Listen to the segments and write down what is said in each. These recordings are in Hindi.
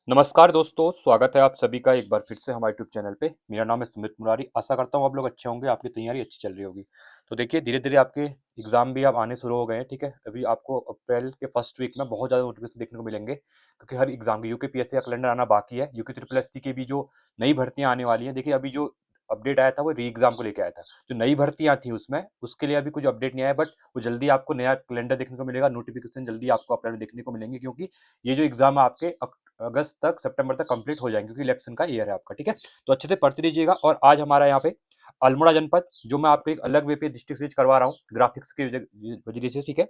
नमस्कार दोस्तों, स्वागत है आप सभी का एक बार फिर से हमारे यूट्यूब चैनल पे। मेरा नाम है सुमित मुरारी। आशा करता हूँ आप लोग अच्छे होंगे, आपकी तैयारी अच्छी चल रही होगी। तो देखिए, धीरे-धीरे आपके एग्ज़ाम भी अब आने शुरू हो गए हैं, ठीक है? अभी आपको अप्रैल के फर्स्ट वीक में बहुत ज़्यादा नोटिफ़िकेशन देखने को मिलेंगे, क्योंकि हर एग्ज़ाम की यूकेपीएससी का कैलेंडर आना बाकी है। यूके ट्रिपल एससी की भी जो नई भर्तियाँ आने वाली हैं, देखिए अभी जो अपडेट आया था वो री एग्ज़ाम को लेके आया था। जो नई भर्तियाँ थी उसमें, उसके लिए अभी कुछ अपडेट नहीं आया, बट वो जल्दी आपको नया कैलेंडर देखने को मिलेगा, नोटिफ़िकेशन जल्दी आपको अप्रैल में देखने को मिलेंगे, क्योंकि ये जो एग्ज़ाम आपके अगस्त तक सितंबर तक कंप्लीट हो जाएंगे, क्योंकि इलेक्शन का ईयर है आपका, ठीक है? तो अच्छे से पढ़ते रहिएगा। और आज हमारा यहाँ पे अल्मोड़ा जनपद, जो मैं आपको एक अलग वे पे डिस्ट्रिक्ट सीरीज करवा रहा हूँ ग्राफिक्स के वजह से, ठीक है?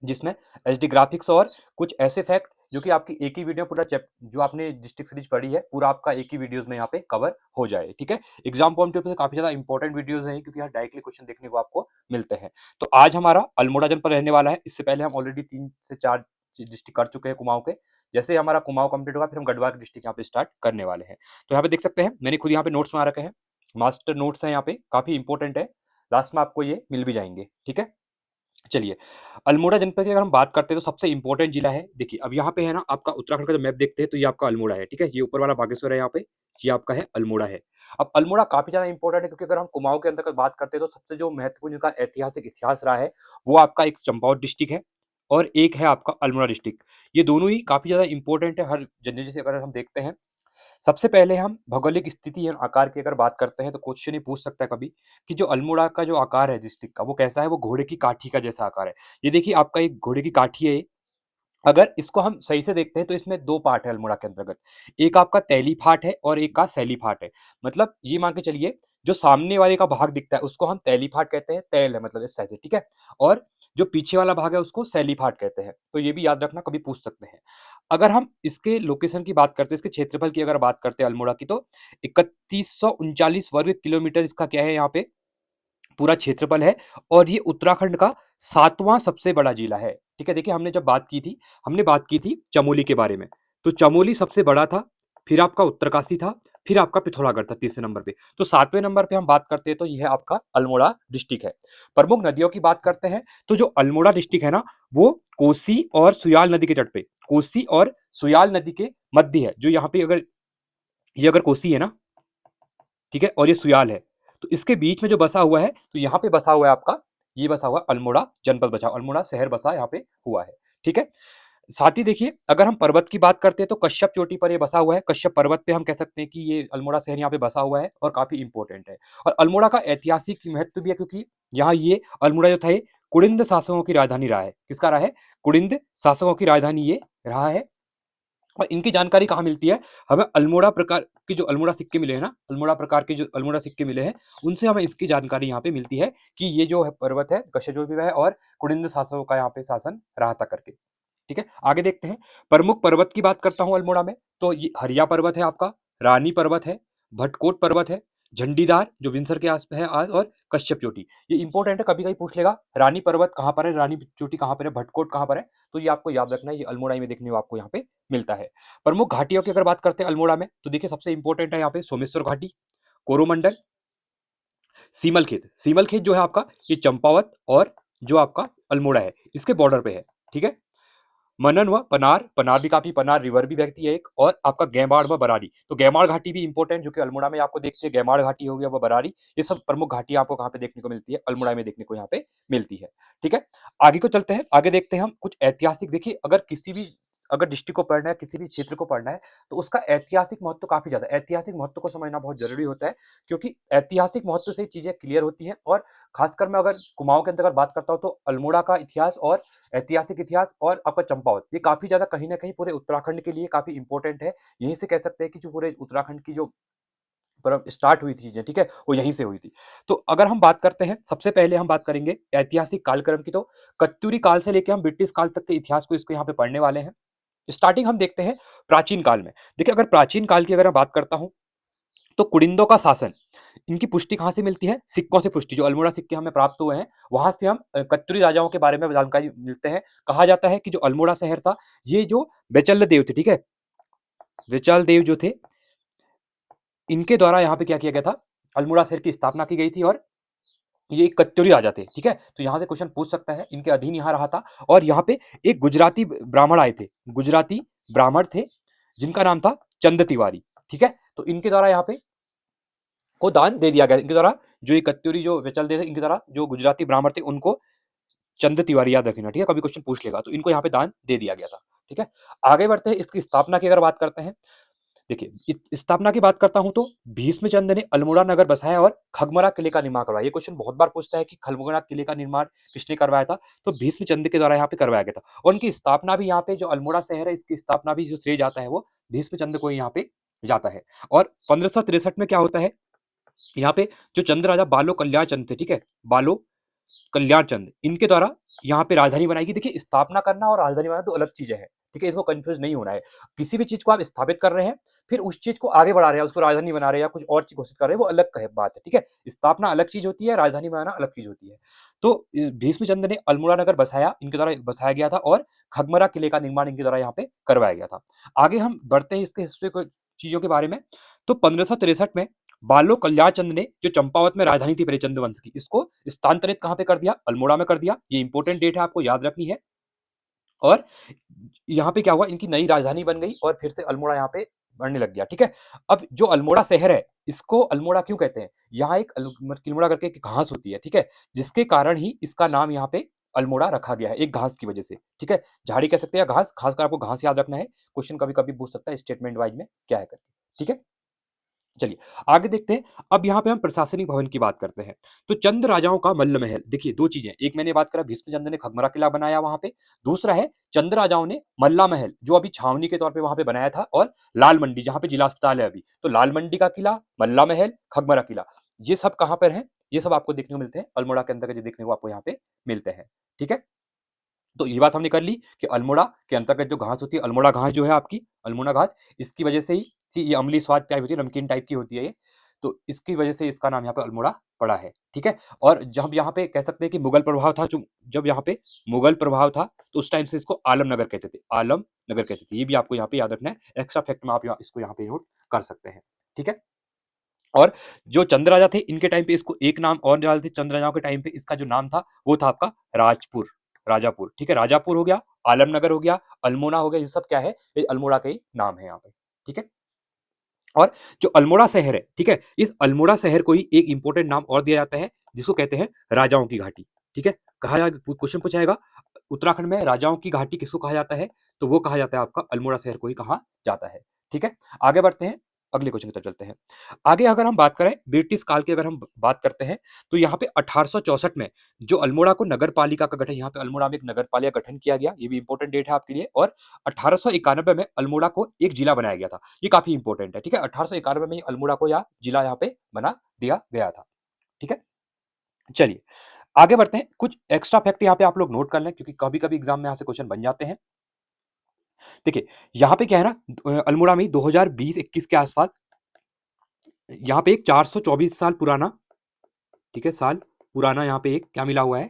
जिसमें एचडी ग्राफिक्स और कुछ ऐसे फैक्ट जो कि आपकी एक ही वीडियो पूरा जो आपने डिस्ट्रिक्ट सीरीज पढ़ी है पूरा आपका एक ही वीडियोस में यहाँ पे कवर हो जाए, ठीक है? एग्जाम पॉइंट ऑफ व्यू से काफी ज्यादा इंपॉर्टेंट वीडियोस हैं, क्योंकि यहाँ डायरेक्टली क्वेश्चन देखने को आपको मिलते हैं। तो आज हमारा अल्मोड़ा जनपद रहने वाला है। इससे पहले हम ऑलरेडी 3 से 4 डिस्ट्रिक्ट कर चुके हैं कुमाऊं के। जैसे ही हमारा कुमाऊं कंप्लीट होगा, फिर हम गढ़वा के डिस्ट्रिक्ट यहाँ पे स्टार्ट करने वाले हैं। तो यहाँ पे देख सकते हैं, मैंने खुद यहाँ पे नोट्स बना रखे हैं। मास्टर नोट्स हैं यहाँ पे, काफी इंपॉर्टेंट है। लास्ट में आपको ये मिल भी जाएंगे, ठीक है? चलिए, अल्मोड़ा जनपद की अगर हम बात करते हैं तो सबसे इंपॉर्टेंट जिला है। देखिए, अब यहाँ पे है ना, आपका उत्तराखंड का जो मैप देखते हैं तो ये आपका अल्मोड़ा है, ठीक है? ये ऊपर वाला बागेश्वर है यहाँ पे, ये आपका है अल्मोड़ा है। अब अल्मोड़ा काफी ज्यादा इंपॉर्टेंट है, क्योंकि अगर हम कुमाऊं के अंतर्गत बात करते हैं तो सबसे जो महत्वपूर्ण इनका ऐतिहासिक इतिहास रहा है, वो आपका एक चंपावत डिस्ट्रिक्ट है और एक है आपका अल्मोड़ा डिस्ट्रिक्ट। ये दोनों ही काफी ज्यादा इंपॉर्टेंट है हर जनरल से। अगर हम देखते हैं, सबसे पहले हम भौगोलिक स्थिति या आकार की अगर बात करते हैं तो क्वेश्चन ही पूछ सकता है कभी कि जो अल्मोड़ा का जो आकार है डिस्ट्रिक्ट का, वो कैसा है? वो घोड़े की काठी का जैसा आकार है। ये देखिए, आपका एक घोड़े की काठी है ये। अगर इसको हम सही से देखते हैं तो इसमें दो पार्ट है अल्मोड़ा के अंतर्गत। एक आपका तैली फाट है और एक का सैली फाट है। मतलब ये मान के चलिए, जो सामने वाले का भाग दिखता है उसको हम तैली फाट कहते हैं, तैल है मतलब इस साइड से, ठीक है? और जो पीछे वाला भाग है उसको सैली फाट कहते हैं। तो ये भी याद रखना, कभी पूछ सकते हैं। अगर हम इसके लोकेशन की बात करते हैं, इसके क्षेत्रफल की अगर बात करते हैं अल्मोड़ा की, तो 3139 वर्ग किलोमीटर इसका क्या है यहाँ पे पूरा क्षेत्रफल है। और ये उत्तराखंड का 7वां सबसे बड़ा जिला है, ठीक है? देखिए, हमने जब बात की थी, हमने बात की थी चमोली के बारे में। तो चमोली सबसे बड़ा था, फिर आपका उत्तरकाशी था, फिर आपका पिथौरागढ़ था तीसरे नंबर पे। तो 7वें नंबर पे हम बात करते हैं तो यह आपका अल्मोड़ा डिस्ट्रिक्ट है। प्रमुख नदियों की बात करते हैं तो जो अल्मोड़ा डिस्ट्रिक्ट है ना, वो कोसी और सुयाल नदी के तट पे, कोसी और सुयाल नदी के मध्य है। जो यहाँ पे अगर ये अगर कोसी है ना, ठीक है, और ये सुयाल है, तो इसके बीच में जो बसा हुआ है, तो यहाँ पे बसा हुआ है आपका, ये बसा हुआ है अल्मोड़ा जनपद, बचा अल्मोड़ा शहर बसा यहाँ पे हुआ है, ठीक है? साथ ही देखिए, अगर हम पर्वत की बात करते हैं तो कश्यप चोटी पर ये बसा हुआ है। कश्यप पर्वत पे हम कह सकते हैं कि ये अल्मोड़ा शहर यहाँ पे बसा हुआ है और काफी इंपॉर्टेंट है। और अल्मोड़ा का ऐतिहासिक महत्व भी है, क्योंकि यहाँ ये अल्मोड़ा जो था ये कुड़िंद शासकों की राजधानी रहा है। किसका रहा है? कुड़िंद शासकों की राजधानी ये रहा है। और इनकी जानकारी कहाँ मिलती है? हमें अल्मोड़ा प्रकार के जो अल्मोड़ा सिक्के मिले हैं ना, अल्मोड़ा प्रकार के जो अल्मोड़ा सिक्के मिले हैं, उनसे हमें इसकी जानकारी यहाँ पे मिलती है कि ये जो है पर्वत है कश्यप है और कुड़िंद शासकों का यहाँ पे शासन रहा था करके, ठीक है? आगे देखते हैं। प्रमुख पर्वत की बात करता हूँ अल्मोड़ा में, तो ये हरिया पर्वत है आपका, रानी पर्वत है, भटकोट पर्वत है, झंडीदार जो विंसर के आस है आज, और कश्यप चोटी। ये इंपॉर्टेंट है, कभी कभी पूछ लेगा रानी पर्वत कहाँ पर है, रानी चोटी कहाँ पर है, भटकोट कहाँ पर है। तो ये आपको याद रखना है, ये अल्मोड़ा में देखने को आपको यहाँ पे मिलता है। प्रमुख घाटियों की अगर बात करते हैं अल्मोड़ा में, तो देखिए सबसे इंपॉर्टेंट है यहाँ पे सोमेश्वर घाटी, कोरोमंडल, सीमल खेत। सीमल खेत जो है आपका, ये चंपावत और जो आपका अल्मोड़ा है इसके बॉर्डर पे है, ठीक है? मनन व पनार, पनार भी काफी, पनार रिवर भी बहती है एक, और आपका गैमाड़ व बरारी। तो गैमाड़ घाटी भी इंपॉर्टेंट, जो कि अल्मोड़ा में आपको देखते हैं, गैमाड़ घाटी हो गया, वो बरारी। ये सब प्रमुख घाटी आपको कहाँ पे देखने को मिलती है? अल्मोड़ा में देखने को यहाँ पे मिलती है, ठीक है? आगे को चलते हैं, आगे देखते हैं हम कुछ ऐतिहासिक। देखिए, अगर किसी भी अगर डिस्ट्रिक्ट को पढ़ना है, किसी भी क्षेत्र को पढ़ना है, तो उसका ऐतिहासिक महत्व काफी ज्यादा, ऐतिहासिक महत्व को समझना बहुत जरूरी होता है, क्योंकि ऐतिहासिक महत्व से चीजें क्लियर होती हैं। और खासकर मैं अगर कुमाऊं के अंतर्गत बात करता हूँ तो अल्मोड़ा का इतिहास और ऐतिहासिक इतिहास और आपका चंपावत, ये काफी ज्यादा कहीं ना कहीं पूरे उत्तराखंड के लिए काफी इंपॉर्टेंट है। यहीं से कह सकते हैं कि जो पूरे उत्तराखंड की जो स्टार्ट हुई थी चीजें, ठीक है, वो यहीं से हुई थी। तो अगर हम बात करते हैं, सबसे पहले हम बात करेंगे ऐतिहासिक कालक्रम की, तो कत्यूरी काल से लेकर हम ब्रिटिश काल तक के इतिहास को इसको यहाँ पे पढ़ने वाले हैं। स्टार्टिंग हम देखते हैं प्राचीन काल में। देखिए, अगर प्राचीन काल की अगर मैं बात करता हूँ, तो कुड़िंदों का शासन, इनकी पुष्टि कहाँ से मिलती है? सिक्कों से पुष्टि, जो अल्मोड़ा सिक्के हमें प्राप्त हुए हैं, वहां से हम कत्यूरी राजाओं के बारे में जानकारी मिलते हैं। कहा जाता है कि जो अल्मोड़ा शहर था, ये जो बेचल देव थे, ठीक है, बेचल देव जो थे, इनके द्वारा यहाँ पे क्या किया गया था? अल्मोड़ा शहर की स्थापना की गई थी। और ये एक कत्यूरी राजा थे, ठीक है? तो यहाँ से क्वेश्चन पूछ सकता है, इनके अधीन यहाँ रहा था। और यहाँ पे एक गुजराती ब्राह्मण आए थे, गुजराती ब्राह्मण थे, जिनका नाम था चंद तिवारी। ठीक है, तो इनके द्वारा यहाँ पे को दान दे दिया गया। इनके द्वारा जो ये कत्यूरी जो चल थे, इनके द्वारा जो गुजराती ब्राह्मण थे उनको चंद तिवारी याद रखना। ठीक है, कभी क्वेश्चन पूछ लेगा, तो इनको यहाँ पे दान दे दिया गया था। ठीक है, आगे बढ़ते हैं, इसकी स्थापना की अगर बात करते हैं, देखिए स्थापना की बात करता हूं तो भीष्मचंद्र ने अल्मोड़ा नगर बसाया और खगमरा किले का निर्माण करवाया। ये क्वेश्चन बहुत बार पूछता है कि खगमरा किले का निर्माण किसने करवाया था, तो भीष्मचंद्र के द्वारा यहाँ पे करवाया गया था। और उनकी स्थापना भी यहाँ पे जो अल्मोड़ा शहर है, इसकी स्थापना भी जो श्रेय जाता है वो भीष्मचंद्र को यहाँ पे जाता है। और 1563 में क्या होता है, यहाँ पे जो चंद राजा बालो कल्याण चंद थे, ठीक है, बालो कल्याण चंद, इनके द्वारा यहाँ पे राजधानी बनाई गई। देखिए स्थापना करना और राजधानी बनाना दो अलग चीजें हैं। ठीक है, इसको कंफ्यूज नहीं होना है। किसी भी चीज को आप स्थापित कर रहे हैं, फिर उस चीज को आगे बढ़ा रहे हैं, उसको राजधानी बना रहे हैं या कुछ और चीज घोषित कर रहे हैं, वो अलग बात है। ठीक है, स्थापना अलग चीज होती है, राजधानी बनाना अलग चीज होती है। तो भीष्मचंद्र ने अल्मोड़ा नगर बसाया, इनके द्वारा बसाया गया था, और खगमरा किले का निर्माण इनके द्वारा यहाँ पे करवाया गया था। आगे हम बढ़ते हैं इसके हिस्ट्री को, चीजों के बारे में। तो 1563 में बालो कल्याण चंद ने जो चंपावत में राजधानी थी पहले चंद वंश की, इसको स्थानांतरित कहां पे कर दिया, अल्मोड़ा में कर दिया। ये इंपॉर्टेंट डेट है, आपको याद रखनी है। और यहाँ पे क्या हुआ, इनकी नई राजधानी बन गई और फिर से अल्मोड़ा यहाँ पे बढ़ने लग गया। ठीक है, अब जो अल्मोड़ा शहर है, इसको अल्मोड़ा क्यों कहते हैं, यहाँ एक किल्मोड़ा करके एक घास होती है, ठीक है, जिसके कारण ही इसका नाम यहाँ पे अल्मोड़ा रखा गया है, एक घास की वजह से। ठीक है, झाड़ी कह सकते हैं, घास, खासकर आपको घास याद रखना है, क्वेश्चन कभी कभी पूछ सकता है स्टेटमेंट वाइज में क्या है करके। ठीक है, चलिए आगे देखते हैं। अब यहाँ पे हम प्रशासनिक भवन की बात करते हैं। तो चंद राजाओं का मल्ल महल, देखिए दो चीजें, एक मैंने बात करा भीष्मचंद्र ने खगमरा किला बनाया वहां पे, दूसरा है चंद राजाओं ने मल्ला महल, जो अभी छावनी के तौर पे वहां पे बनाया था, और लाल मंडी जहां पे जिला अस्पताल है अभी, तो लाल मंडी का किला, मल्ला महल, खगमरा किला, ये सब कहां पर है, ये सब आपको देखने को मिलते हैं अल्मोड़ा के अंतर्गत, देखने को आपको यहाँ पे मिलते हैं। ठीक है, तो ये बात हमने कर ली कि अल्मोड़ा के अंतर्गत जो घास होती है, अल्मोड़ा घास जो है आपकी, अल्मोड़ा घास, इसकी वजह से ही ये अम्लीय स्वाद टाइप होती है, नमकीन टाइप की होती है ये, तो इसकी वजह से इसका नाम यहाँ पे अल्मोड़ा पड़ा है। ठीक है, और जब यहाँ पे कह सकते हैं कि मुगल प्रभाव था, जो जब यहाँ पे मुगल प्रभाव था, तो उस टाइम से इसको आलम नगर कहते थे, आलम नगर कहते थे। ये भी आपको यहाँ पे याद रखना है, एक्स्ट्रा फैक्ट में आप इसको यहाँ पे नोट कर सकते हैं। ठीक है, और जो चंद राजा थे, इनके टाइम पे इसको एक नाम और डाल थे, चंद राजाओं के टाइम पे इसका जो नाम था वो था आपका राजपुर, राजापुर। ठीक है, राजापुर हो गया, आलमनगर हो गया, अल्मोड़ा हो गया, ये सब क्या है, ये अल्मोड़ा का ही नाम है यहाँ पे। ठीक है, और जो अल्मोड़ा शहर है, ठीक है, इस अल्मोड़ा शहर को ही एक इंपॉर्टेंट नाम और दिया जाता है, जिसको कहते हैं राजाओं की घाटी। ठीक है, कहा जाएगा, क्वेश्चन पूछा जाएगा उत्तराखंड में राजाओं की घाटी किसको कहा जाता है, तो वो कहा जाता है आपका अल्मोड़ा शहर को ही कहा जाता है। ठीक है, आगे बढ़ते हैं, अगले क्वेश्चन की तरफ चलते हैं। आगे अगर हम बात करें ब्रिटिश काल की, अगर हम बात करते हैं, तो यहाँ पे 1864 में जो अल्मोड़ा को नगर पालिका का गठन, यहाँ पे अल्मोड़ा में एक नगर पालिका गठन किया गया, ये भी इंपॉर्टेंट डेट है आपके लिए। और 1891 में अल्मोड़ा को एक जिला बनाया गया था, ये काफी इंपॉर्टेंट है। ठीक है, 1891 में अल्मोड़ा को या जिला यहाँ पे बना दिया गया था। ठीक है, चलिए आगे बढ़ते हैं, कुछ एक्स्ट्रा फैक्ट यहाँ पे आप लोग नोट कर लें, क्योंकि कभी कभी एग्जाम में यहाँ से क्वेश्चन बन जाते हैं। देखिए यहाँ पे क्या है ना, अल्मोड़ा में 2020-21 के आसपास यहाँ पे एक 424 साल पुराना, ठीक है, साल पुराना यहाँ पे एक क्या मिला हुआ है,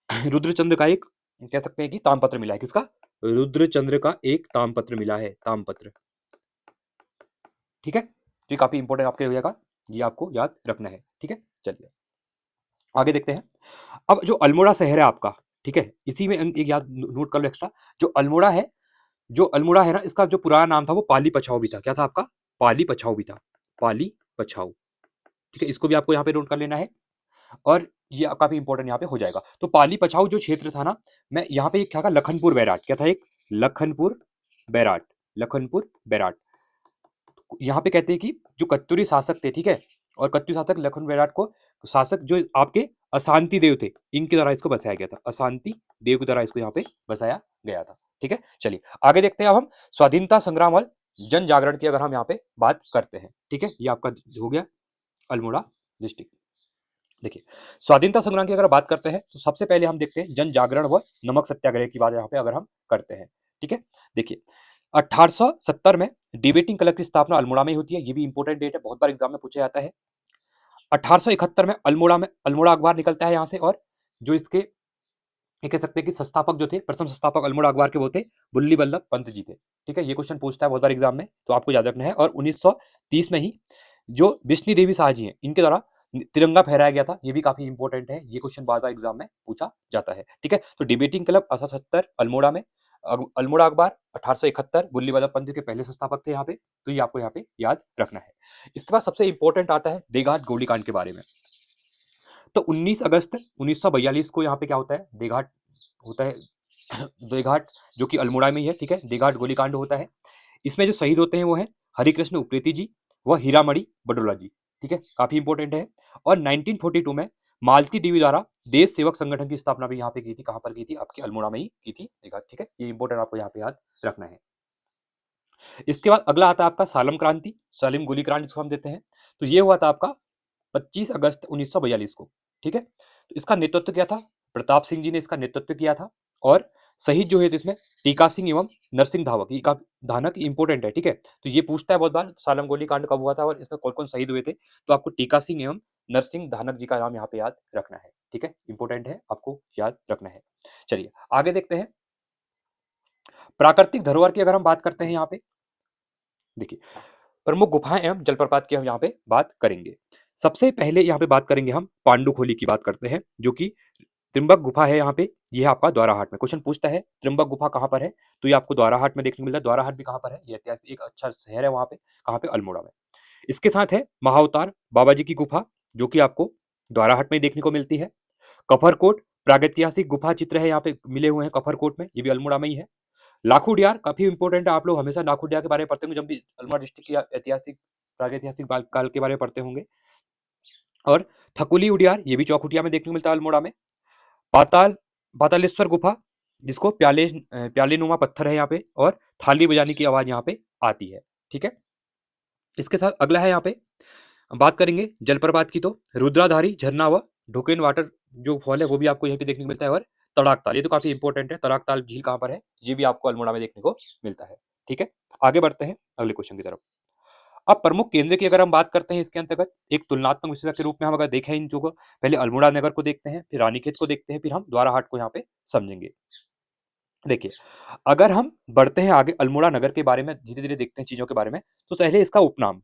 रुद्रचंद्र का एक, कह सकते हैं कि तामपत्र मिला है, किसका, रुद्रचंद्र का एक तामपत्र मिला है, तामपत्र। ठीक है, तो ये काफी इंपॉर्टेंट आपके हो जाएगा, ये आपको याद रखना है। ठीक है, चलिए आगे देखते हैं। अब जो अल्मोड़ा शहर है आपका, ठीक है, इसी में एक याद नोट कर लो एक्स्ट्रा, जो अल्मोड़ा है, जो अल्मोड़ा है ना, इसका जो पुराना नाम था वो पाली पछाऊ भी था। क्या था आपका, पाली पछाऊ भी था, पाली पछाऊ। ठीक है, इसको भी आपको यहाँ पे नोट कर लेना है, और ये काफी इंपॉर्टेंट यहाँ पे हो जाएगा। तो पाली पछाऊ जो क्षेत्र था ना, मैं यहाँ पे एक क्या था, लखनपुर बैराट, क्या था, एक लखनपुर बैराट, लखनपुर बैराट। यहाँ पे कहते हैं कि जो कत्यूरी शासक थे, ठीक है, और कत्यूरी शासक लखन बैराट को शासक जो आपके अशांति देव थे, इनके द्वारा इसको बसाया गया था, अशांति देव के द्वारा इसको यहाँ पे बसाया गया था। ठीक है, चलिए आगे देखते हैं। अब हम स्वाधीनता संग्राम और जन जागरण की अगर हम यहाँ पे बात करते हैं, ठीक है, ये आपका हो गया अल्मोड़ा डिस्ट्रिक्ट। देखिए स्वाधीनता संग्राम की अगर बात करते हैं, तो सबसे पहले हम देखते हैं जन जागरण व नमक सत्याग्रह की बात यहाँ पे अगर हम करते हैं। ठीक है, देखिए 1870 में डिबेटिंग क्लब की स्थापना अल्मोड़ा में होती है, ये भी इंपॉर्टेंट डेट है, बहुत बार एग्जाम में पूछा जाता है। 1871 में अल्मोड़ा अखबार निकलता है यहाँ से, और जो इसके ये कह सकते हैं कि संस्थापक जो थे, प्रथम संस्थापक अल्मोड़ा अखबार के वो थे बुल्ली बल्लभ पंत जी थे। ठीक है, ये क्वेश्चन पूछता है बहुत बार एग्जाम में, तो आपको याद रखना है। और 1930 में ही जो बिश्नी देवी शाह जी हैं, इनके द्वारा तिरंगा फहराया गया था, ये भी काफी इंपॉर्टेंट है, ये क्वेश्चन बार बार एग्जाम में पूछा जाता है। ठीक है, तो डिबेटिंग क्लब 1870 अल्मोड़ा में, अल्मोड़ा अखबार 1871, गुल्ली बाजा पंथ के पहले संस्थापक थे यहाँ पे, तो ये आपको यहाँ पे याद रखना है। इसके बाद सबसे इंपॉर्टेंट आता है देघाट गोलीकांड के बारे में। तो 19 अगस्त 1942 को यहाँ पे क्या होता है, देघाट होता है देघाट, जो कि अल्मोड़ा में ही है, ठीक है। देघाट गोलीकांड होता है। इसमें जो शहीद होते हैं वो है हरिकृष्ण उप्रेती जी व हीरामणि बडोला जी, ठीक है, काफी इंपॉर्टेंट है। और 1942 में मालती देवी द्वारा देश सेवक संगठन की स्थापना भी यहाँ पे की थी। कहाँ पर की थी, आपके अल्मोड़ा में ही की थी, देघाट, ठीक है। ये इंपॉर्टेंट आपको यहाँ पे याद रखना है। इसके बाद अगला आता है आपका सालम क्रांति, सालिम गोली कांड जिसको हम देते हैं। तो ये हुआ था आपका 25 अगस्त 1942 को, ठीक है। तो इसका नेतृत्व किया था प्रताप सिंह जी ने, इसका नेतृत्व किया था। और शहीद जो है तो इसमें टीका सिंह एवं नरसिंह धावक, ये का धानक इंपॉर्टेंट है, ठीक है। तो ये पूछता है बहुत बार सालम गोली कांड कब हुआ था और इसमें कौन कौन शहीद हुए थे, तो आपको टीका सिंह एवं नरसिंह धानक जी का नाम यहाँ पे याद रखना है, ठीक है, इंपॉर्टेंट है, आपको याद रखना है। चलिए आगे देखते हैं। प्राकृतिक धरोहर की अगर हम बात करते हैं यहाँ पे, देखिए प्रमुख गुफाएं एवं जलप्रपात की हम यहाँ पे बात करेंगे। सबसे पहले यहाँ पे बात करेंगे हम पांडुखोली की बात करते हैं, जो कि त्रिम्बक गुफा है यहाँ पे। ये है आपका द्वाराहाट में। क्वेश्चन पूछता है त्रिम्बक गुफा कहाँ पर है, तो ये आपको द्वाराहाट में देखने को मिलता है। द्वाराहाट भी कहाँ पर है, ये ऐतिहासिक एक अच्छा शहर है वहाँ पे, कहाँ पे, अल्मोड़ा में। इसके साथ है महाअवतार बाबा जी की गुफा, जो कि आपको द्वाराहाट में देखने को मिलती है। कफरकोट प्रागैतिहासिक गुफा चित्र है यहाँ पे मिले हुए हैं कफरकोट में, ये भी अल्मोड़ा में ही है। लाखोडियार काफी इंपॉर्टेंट है, आप लोग हमेशा लाखोडियार के बारे में पढ़ते होंगे जब भी अल्मोड़ा डिस्ट्रिक्ट की ऐतिहासिक प्रागैतिहासिक काल के बारे में पढ़ते होंगे। और थकुली उडियार, ये भी चौखुटिया में देखने को मिलता है अल्मोड़ा में। पातालेश्वर गुफा, जिसको प्याले नुमा पत्थर है यहाँ पे, और थाली बजाने की आवाज यहाँ पे आती है, ठीक है। इसके साथ अगला है यहाँ पे बात करेंगे जलप्रपात की, तो रुद्राधारी झरना व ढुकेन वाटर जो फॉल है वो भी आपको यहीं पे देखने को मिलता है। और तड़ाक ताल, ये तो काफी इंपॉर्टेंट है, तड़ाक ताल झील कहाँ पर है, ये भी आपको अल्मोड़ा में देखने को मिलता है, ठीक है। आगे बढ़ते हैं अगले क्वेश्चन की तरफ। अब प्रमुख केंद्र की अगर हम बात करते हैं इसके अंतर्गत एक तुलनात्मक विश्लेषण के रूप में हम अगर देखें इन चीजों को, पहले अल्मोड़ा नगर को देखते हैं, फिर रानीखेत को देखते हैं, फिर हम द्वाराहाट को यहाँ पे समझेंगे। देखिए अगर हम बढ़ते हैं आगे अल्मोड़ा नगर के बारे में, धीरे धीरे देखते हैं चीजों के बारे में। तो पहले इसका उपनाम,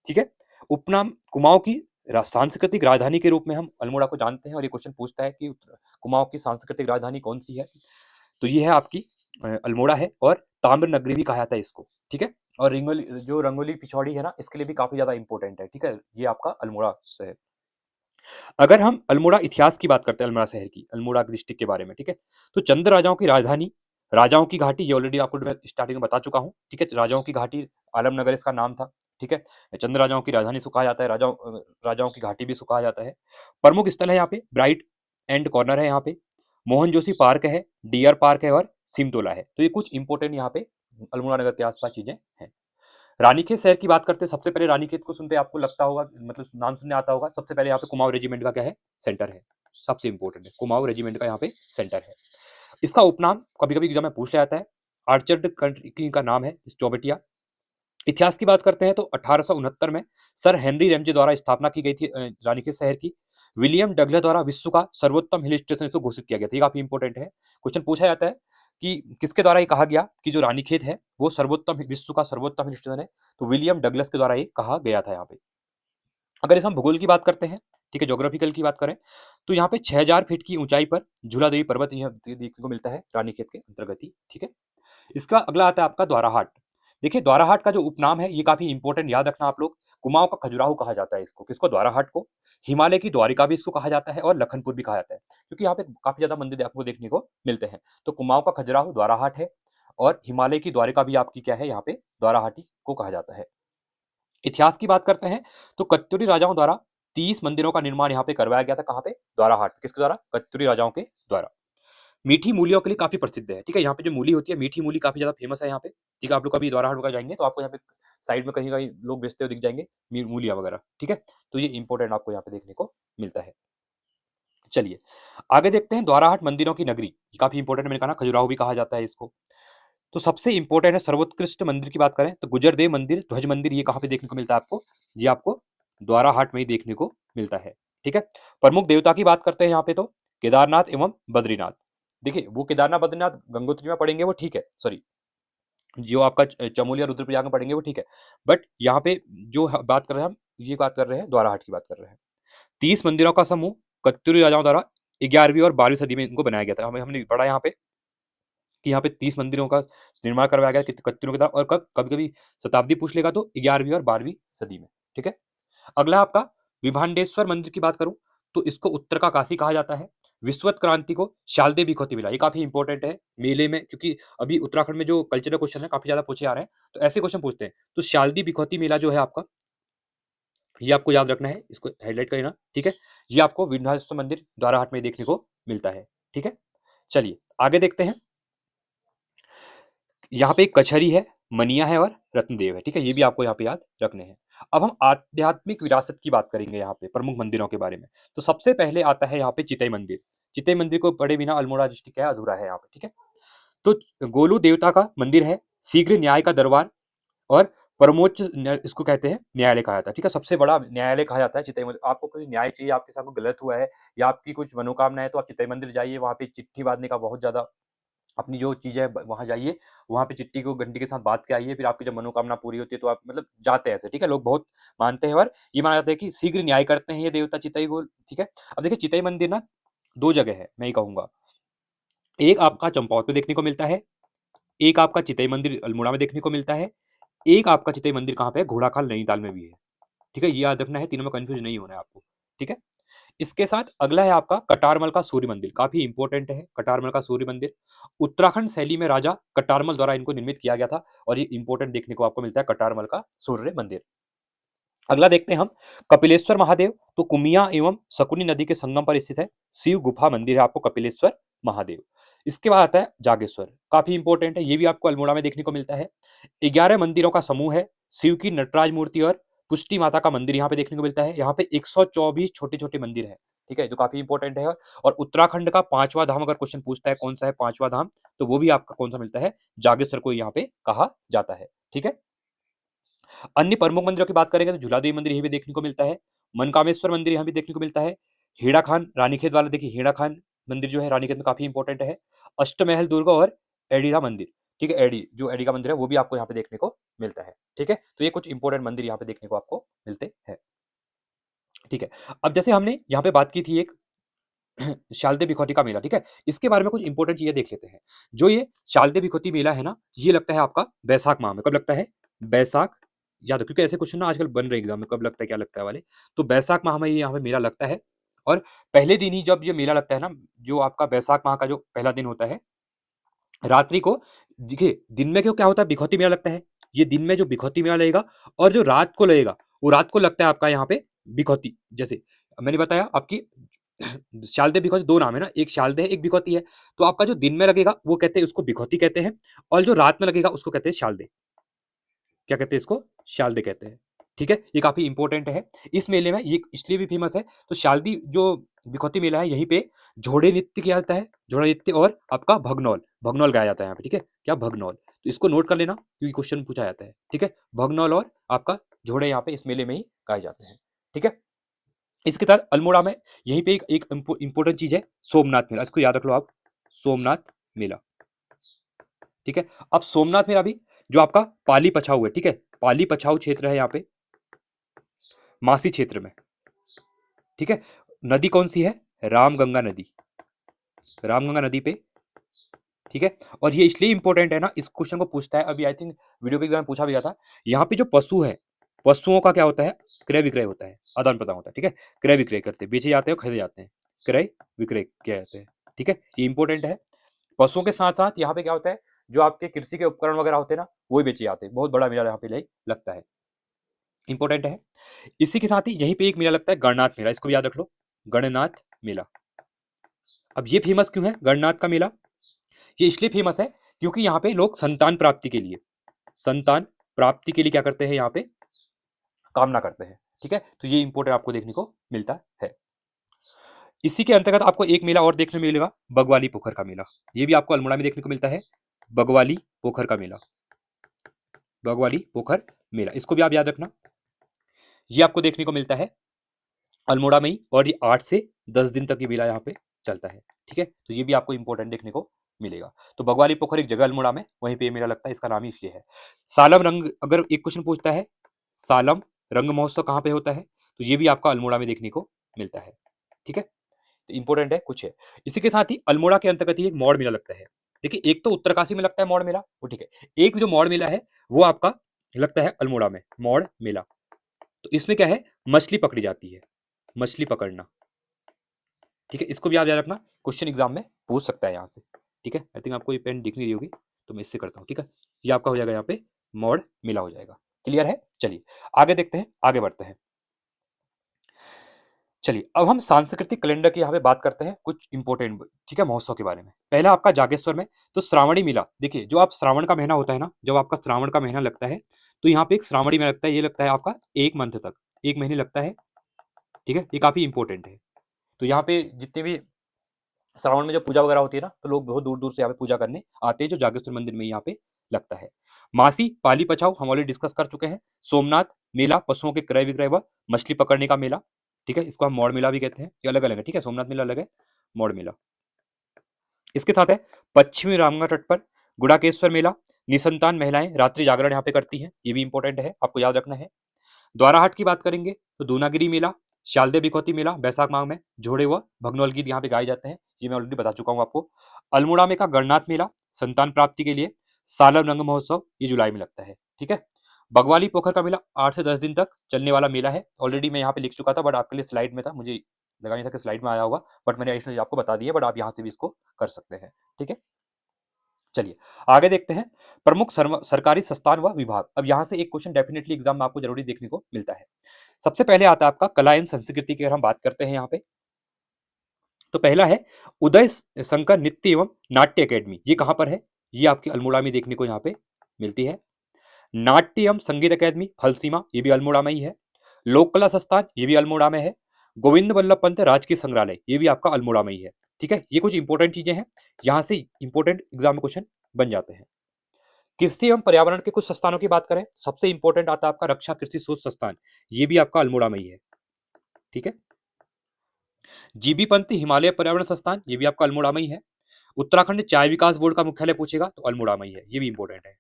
ठीक है, उपनाम कुमाऊं की सांस्कृतिक राजधानी के रूप में हम अल्मोड़ा को जानते हैं। और ये क्वेश्चन पूछता है कि कुमाऊं की सांस्कृतिक राजधानी कौन सी है, तो ये है आपकी अल्मोड़ा है। और ताम्र नगरी भी कहा जाता है इसको, ठीक है। और रंगोली पिछौड़ी है ना, इसके लिए भी काफी ज्यादा इंपॉर्टेंट है, ठीक है। ये आपका अल्मोड़ा से है। अगर हम अल्मोड़ा इतिहास की बात करते हैं, अल्मोड़ा शहर की, अल्मोड़ा डिस्ट्रिक्ट के बारे में, ठीक है, तो चंद राजाओं की राजधानी, राजाओं की घाटी, ये ऑलरेडी आपको मैं स्टार्टिंग में बता चुका हूँ, ठीक है। राजाओं की घाटी आलमनगर इसका नाम था, ठीक है। चंद राजाओं की राजधानी इसको कहा जाता है, राजाओं की घाटी भी इसको कहा जाता है। प्रमुख स्थल है यहाँ पे ब्राइट एंड कॉर्नर है यहाँ पे, मोहन जोशी पार्क है, डियर पार्क है, और सिमटोला है। तो ये कुछ इंपॉर्टेंट यहाँ पे अल्मोड़ा नगर के आसपास चीजें हैं। रानीखेत शहर की बात करते हैं, सबसे पहले रानीखेत को सुनते आपको लगता होगा, मतलब नाम सुनने आता होगा, सबसे पहले यहाँ पे कुमाऊं रेजिमेंट का क्या है, सेंटर है, सबसे इंपॉर्टेंट है, कुमाऊं रेजिमेंट का यहाँ पे सेंटर है। इसका उपनाम कभी कभी एग्जाम में पूछ लिया जाता है, आर्चर्ड कंट्री का नाम है चौबटिया। इतिहास की बात करते हैं तो 1869 में सर हेनरी रैमजे द्वारा स्थापना की गई थी रानीखेत शहर की। विलियम डगलस द्वारा विश्व का सर्वोत्तम हिल स्टेशन इसको घोषित किया गया था, ये काफी इंपॉर्टेंट है। क्वेश्चन पूछा जाता है कि किसके द्वारा ये कहा गया कि जो रानीखेत है वो सर्वोत्तम, विश्व का सर्वोत्तम हिल स्टेशन है, तो विलियम डगलस के द्वारा ये कहा गया था यहाँ पे। अगर इस हम भूगोल की बात करते हैं, ठीक है, ज्योग्राफिकल की बात करें, तो यहाँ पे 6000 फीट की ऊंचाई पर झूलादेवी पर्वत यहाँ देखने को मिलता है रानीखेत के अंतर्गत ही, ठीक है। इसका अगला आता है आपका द्वाराहाट। देखिए द्वाराहाट का जो उपनाम है ये काफी इंपॉर्टेंट, याद रखना आप लोग। कुमाऊं का खजुराहो कहा जाता है इसको, किसको, द्वाराहाट को। हिमालय की द्वारिका भी इसको कहा जाता है, और लखनपुर भी कहा जाता है, क्योंकि यहाँ पे काफी ज्यादा मंदिर आपको देखने को मिलते हैं। तो कुमाऊं का खजुराहो द्वाराहाट है, और हिमालय की द्वारिका भी आपकी क्या है, यहाँ पे द्वाराहाटी को कहा जाता है। इतिहास की बात करते हैं तो कत्यूरी राजाओं द्वारा 30 मंदिरों का निर्माण यहाँ पे करवाया गया था, कहाँ पे, द्वाराहाट, किसके द्वारा, कत्यूरी राजाओं के द्वारा। मीठी मूलियों के लिए काफी प्रसिद्ध है, ठीक है। यहाँ पे जो मूली होती है, मीठी मूली काफी ज्यादा फेमस है यहाँ पे, ठीक है। आप लोग कभी द्वाराहाट वगैरह जाएंगे तो आपको यहाँ पे साइड में कहीं कहीं लोग बेचते हुए दिख जाएंगे मूलियां वगैरह, ठीक है। तो ये इंपॉर्टेंट आपको यहाँ पे देखने को मिलता है। चलिए आगे देखते हैं द्वाराहाट मंदिरों की नगरी, काफी इंपॉर्टेंट, मैंने कहा ना खजुराहो भी कहा जाता है इसको। तो सबसे इंपॉर्टेंट है सर्वोत्कृष्ट मंदिर की बात करें तो गुजरदेव मंदिर, ध्वज मंदिर, ये कहाँ पे देखने को मिलता है आपको, ये आपको द्वाराहाट में ही देखने को मिलता है, ठीक है। प्रमुख देवता की बात करते हैं यहाँ पे तो केदारनाथ एवं बद्रीनाथ। देखिए वो केदारनाथ बद्रीनाथ गंगोत्री में पढ़ेंगे वो ठीक है, सॉरी जो आपका चमोली या रुद्रप्रयाग में पढ़ेंगे वो ठीक है, बट यहाँ पे जो बात कर रहे हैं हम, ये बात कर रहे हैं द्वाराहाट की बात कर रहे हैं। 30 मंदिरों का समूह कत्यूरी राजाओं द्वारा 11वीं और 12वीं सदी में इनको बनाया गया था, हमने पढ़ा यहाँ पे कि यहाँ पे 30 मंदिरों का निर्माण करवाया गया कितने के द्वारा, और कब, कभी कभी शताब्दी पूछ लेगा तो 11वीं और 12वीं सदी में। ठीक है, अगला आपका विभांडेश्वर मंदिर की बात करूं तो इसको उत्तर का काशी कहा जाता है। विश्वत क्रांति को शालदे बिखौती मिला, ये काफी इंपॉर्टेंट है मेले में, क्योंकि अभी उत्तराखंड में जो कल्चरल क्वेश्चन है काफी ज्यादा पूछे आ रहे हैं, तो ऐसे क्वेश्चन पूछते हैं। तो शालदी बिखौती मेला जो है आपका, ये आपको याद रखना है, इसको हाईलाइट कर लेना। ठीक है, ये आपको विंध्याचल मंदिर द्वाराहाट में देखने को मिलता है। ठीक है, चलिए आगे देखते हैं। यहाँ पे एक कचहरी है, मनिया है और रत्नदेव है। ठीक है, ये भी आपको यहाँ पे याद रखने हैं। अब हम आध्यात्मिक विरासत की बात करेंगे यहाँ पे प्रमुख मंदिरों के बारे में। तो सबसे पहले आता है यहाँ पे चितई मंदिर। चितई मंदिर को पढ़े बिना अल्मोड़ा डिस्ट्रिक्ट क्या है, अधूरा है यहाँ पे। ठीक है, तो गोलू देवता का मंदिर है, शीघ्र न्याय का दरबार और परमोच्च इसको कहते हैं न्यायालय कहा जाता है। ठीक है, सबसे बड़ा न्यायालय कहा जाता है चितई मंदिर। आपको कोई न्याय चाहिए, आपके साथ कोई गलत हुआ है या आपकी कुछ मनोकामना है, तो आप चितई मंदिर जाइए, वहाँ पे चिट्ठी बांधने का बहुत ज्यादा, अपनी जो चीज़ है वहाँ जाइए, वहाँ पे चिट्ठी को घंटी के साथ बात के आइए, फिर आपकी जब मनोकामना पूरी होती है तो आप मतलब जाते हैं ऐसे। ठीक है, लोग बहुत मानते हैं और ये माना जाता है कि शीघ्र न्याय करते हैं ये देवता चितई को। ठीक है, अब देखिए चितई मंदिर ना दो जगह है, मैं ही कहूँगा। एक आपका चंपावत में देखने को मिलता है, एक आपका चितई मंदिर अल्मोड़ा में देखने को मिलता है, एक आपका चितई मंदिर कहाँ पे है, घोड़ाखाल नैनीताल में भी है। ठीक है, ये याद रखना है, तीनों में कंफ्यूज नहीं होना है आपको। ठीक है, इसके साथ अगला है आपका कटारमल का सूर्य मंदिर, काफी इंपॉर्टेंट है कटारमल का सूर्य मंदिर। उत्तराखंड शैली में राजा कटारमल द्वारा इनको निर्मित किया गया था, और ये इंपॉर्टेंट देखने को आपको मिलता है कटारमल का सूर्य मंदिर। अगला देखते हैं हम कपिलेश्वर महादेव। तो कुमिया एवं शकुनी नदी के संगम पर स्थित है, शिव गुफा मंदिर है आपको कपिलेश्वर महादेव। इसके बाद आता है जागेश्वर, काफी इंपॉर्टेंट है, ये भी आपको अल्मोड़ा में देखने को मिलता है। 11 मंदिरों का समूह है, शिव की नटराज मूर्ति और पुष्टि माता का मंदिर यहाँ पे देखने को मिलता है। यहाँ पे 124 छोटे छोटे मंदिर है। ठीक है, जो काफी इंपॉर्टेंट है। और उत्तराखंड का पांचवा धाम अगर क्वेश्चन पूछता है कौन सा है पांचवा धाम, तो वो भी आपका कौन सा मिलता है, जागेश्वर को यहाँ पे कहा जाता है। ठीक है, अन्य प्रमुख मंदिरों की बात करेंगे तो झूलादेवी मंदिर यही भी देखने को मिलता है, मनकामेश्वर मंदिर यहाँ भी देखने को मिलता है, हेड़ा खान रानीखेत वाला देखिए, हेड़ा खान मंदिर जो है रानीखेत में काफी इंपॉर्टेंट है, अष्टमहल दुर्ग और एडीरा मंदिर। ठीक है, एडी जो एडी का मंदिर है वो भी आपको यहाँ पे देखने को मिलता है। ठीक है, तो ये कुछ इंपॉर्टेंट मंदिर यहाँ पे देखने को आपको मिलते हैं। ठीक है, अब जैसे हमने यहाँ पे बात की थी एक शालदे बिखौती का मेला। ठीक है, इसके बारे में कुछ इंपॉर्टेंट चीजें देख लेते हैं। जो ये शालदे बिखौती मेला है ना, ये लगता है आपका बैसाख माह में। कब लगता है, बैसाख, याद रखो क्योंकि ऐसे क्वेश्चन ना आजकल बन रहे एग्जाम में, कब लगता है क्या लगता है वाले। तो बैसाख माह में ये यहाँ पे मेला लगता है, और पहले दिन ही जब ये मेला लगता है ना, जो आपका बैसाख माह का जो पहला दिन होता है, रात्रि को, देखिए दिन में क्यों क्या होता है, बिखौती मेला लगता है, ये दिन में जो बिखौती मेला लगेगा, और जो रात को लगेगा वो रात को लगता है आपका यहाँ पे बिखौती। जैसे मैंने बताया आपकी शालदे बिखौती दो नाम है ना, एक शालदे है एक बिखौती है। तो आपका जो दिन में लगेगा वो कहते हैं उसको बिखौती कहते हैं, और जो रात में लगेगा उसको कहते हैं शालदे। क्या कहते हैं इसको, शालदे कहते हैं। ठीक है, ये काफी इंपॉर्टेंट है। इस मेले में ये इसलिए भी फेमस है, तो शालदी जो बिखौती मेला है यहीं पे झोड़े नृत्य किया जाता है, झोड़ा नृत्य, और आपका भगनौल, भगनौल गाया जाता है यहाँ पे। ठीक है, क्या भगनौल, तो इसको नोट कर लेना क्योंकि क्वेश्चन पूछा जाता है। ठीक है, भगनौल और आपका झोड़े यहाँ पे इस मेले में ही गाए जाते हैं। ठीक है, इसके साथ अल्मोड़ा में यहीं पे एक इंपॉर्टेंट चीज है, सोमनाथ मेला, इसको याद रख लो आप, सोमनाथ मेला। ठीक है, अब सोमनाथ मेला भी जो आपका पाली पछाऊ है, ठीक है, पाली पछाऊ क्षेत्र है यहाँ पे, मासी क्षेत्र में। ठीक है, नदी कौन सी है, रामगंगा नदी, रामगंगा नदी पे। ठीक है, और ये इसलिए इंपॉर्टेंट है ना, इस क्वेश्चन को पूछता है, अभी आई थिंक वीडियो के एग्जाम में पूछा भी जाता। यहाँ पे जो पशु है, पशुओं का क्या होता है, क्रय विक्रय होता है, आदान प्रदान होता है। ठीक है, क्रय विक्रय करते हैं, बेचे जाते हैं और खरीदे जाते हैं, क्रय विक्रय किया जाते हैं। ठीक है, ये इंपॉर्टेंट है। पशुओं के साथ साथ यहाँ पे क्या होता है, जो आपके कृषि के उपकरण वगैरह होते हैं ना, वो भी बेचे जाते हैं। बहुत बड़ा मेला यहाँ पे लगता है, इंपॉर्टेंट है। इसी के साथ ही यहीं पे एक मेला लगता है, गणनाथ मेला, इसको भी याद रख लो, गणनाथ मेला। अब ये फेमस क्यों है गणनाथ का मेला, ये इसलिए फेमस है क्योंकि यहाँ पे लोग संतान प्राप्ति के लिए, संतान प्राप्ति के लिए क्या करते हैं, यहाँ पे कामना करते हैं। ठीक है, तो ये इंपॉर्टेंट आपको देखने को मिलता है। इसी के अंतर्गत आपको एक मेला और देखने को मिलेगा, बगवाली पोखर का मेला, ये भी आपको अल्मोड़ा में देखने को मिलता है, बगवाली पोखर का मेला, बगवाली पोखर मेला, इसको भी आप याद रखना। ये आपको देखने को मिलता है अल्मोड़ा में ही, और ये 8 से 10 दिन तक ये मेला यहाँ पे चलता है। ठीक है, तो ये भी आपको इंपॉर्टेंट देखने को मिलेगा। तो बगवाली पोखर एक जगह अल्मोड़ा में, वहीं पे ये मेला लगता है, इसका नाम ही इसलिए है। सालम रंग, अगर एक क्वेश्चन पूछता है सालम रंग महोत्सव कहाँ पे होता है, तो ये भी आपका अल्मोड़ा में देखने को मिलता है। ठीक है, तो इंपॉर्टेंट है कुछ है। इसी के साथ ही अल्मोड़ा के अंतर्गत ही एक मौड़ मेला लगता है, देखिए एक तो उत्तरकाशी में लगता है मौड़ मेला, वो ठीक है, एक जो मौड़ मेला है वो आपका लगता है अल्मोड़ा में, मौड़ मेला। तो इसमें क्या है, मछली पकड़ी जाती है, मछली पकड़ना, ठीक है, इसको भी आप याद रखना, क्वेश्चन एग्जाम में पूछ सकता है यहाँ से, ठीक है। आई थिंक आपको ये पेन दिख नहीं रही होगी, तो मैं इससे करता हूँ, ठीक है। ये आपका हो जाएगा यहाँ पे मौड़ मेला हो जाएगा। क्लियर है? चलिए आगे देखते हैं, आगे बढ़ते हैं। चलिए अब हम सांस्कृतिक कैलेंडर की यहाँ पे बात करते हैं, कुछ इंपॉर्टेंट, ठीक है, महोत्सव के बारे में। पहला आपका जागेश्वर में, तो श्रावणी मेला, देखिए जो आप श्रावण का महीना होता है ना, जब आपका श्रावण का महीना लगता है, तो यहाँ पे एक श्रावणी मेला लगता है, ये लगता है आपका 1 मंथ तक, 1 महीने लगता है, ठीक है, ये काफी इंपॉर्टेंट है। तो यहाँ पे जितने भी श्रावण में जो पूजा वगैरह होती है ना, तो लोग बहुत दूर दूर से यहाँ पे पूजा करने आते हैं, जो जागेश्वर मंदिर में यहाँ पे लगता है। मासी पाली पछाऊ हम ऑलरेडी डिस्कस कर चुके हैं। सोमनाथ मेला, पशुओं के क्रय विक्रय व मछली पकड़ने का मेला, ठीक है, इसको हम मौड़ मेला भी कहते हैं, ये अलग अलग है, ठीक है, सोमनाथ मेला अलग है, मौड़ मेला। इसके साथ है पश्चिमी रामगढ़ तट पर गुड़ाकेश्वर मेला, निसंतान महिलाएं रात्रि जागरण यहाँ पे करती हैं, ये भी इंपॉर्टेंट है, आपको याद रखना है। द्वाराहाट की बात करेंगे तो दूनागिरी मेला, शालदे बिखौती मेला बैसाख माह में, झोड़े व भगनौल गीत यहाँ पे गाए जाते हैं, ये मैं ऑलरेडी बता चुका हूँ आपको। अल्मोड़ा में का गणनाथ मेला संतान प्राप्ति के लिए, सालम रंग महोत्सव ये जुलाई में लगता है, ठीक है। बगवाली पोखर का मेला 8 से 10 दिन तक चलने वाला मेला है, ऑलरेडी मैं यहाँ पे लिख चुका था, बट आपके लिए स्लाइड में था, मुझे लगा नहीं था कि स्लाइड में आया होगा, बट मैंने एडिशनली आपको बता दिया, बट आप यहाँ से भी इसको कर सकते हैं, ठीक है। चलिए आगे देखते हैं, प्रमुख सरकारी संस्थान व विभाग। अब यहाँ से एक क्वेश्चन डेफिनेटली एग्जाम में आपको जरूरी देखने को मिलता है। सबसे पहले आता है आपका कला एवं संस्कृति की, अगर हम बात करते हैं यहाँ पे, तो पहला है उदय शंकर नृत्य एवं नाट्य अकेडमी, ये कहां पर है, ये आपकी अल्मोड़ा में देखने को यहाँ पे मिलती है। नाट्य एवं संगीत अकेदमी फलसीमा, ये भी अल्मोड़ा में ही है। लोक कला संस्थान, ये भी अल्मोड़ा में है। गोविंद वल्लभ पंत राजकीय संग्रहालय, ये भी आपका अल्मोड़ा में ही है, ठीक है। ये कुछ इंपॉर्टेंट चीजें हैं, यहाँ से इंपॉर्टेंट एग्जाम में क्वेश्चन बन जाते हैं। कृषि एवं पर्यावरण के कुछ संस्थानों की बात करें, सबसे इंपॉर्टेंट आता है आपका रक्षा कृषि शोध संस्थान, ये भी आपका अल्मोड़ा में ही है, ठीक है। जीबी पंत हिमालय पर्यावरण संस्थान, ये भी आपका अल्मोड़ा में ही है। उत्तराखंड चाय विकास बोर्ड का मुख्यालय पूछेगा तो अल्मोड़ा में ही है, ये भी इंपॉर्टेंट है,